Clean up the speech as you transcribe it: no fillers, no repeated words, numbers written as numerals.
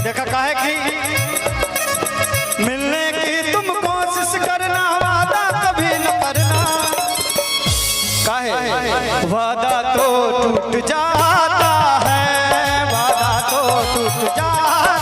देखा काहे कि मिलने की तुम कोशिश करना, वादा कभी न करना। काहे वादा तो टूट जाता है, वादा तो टूट जाता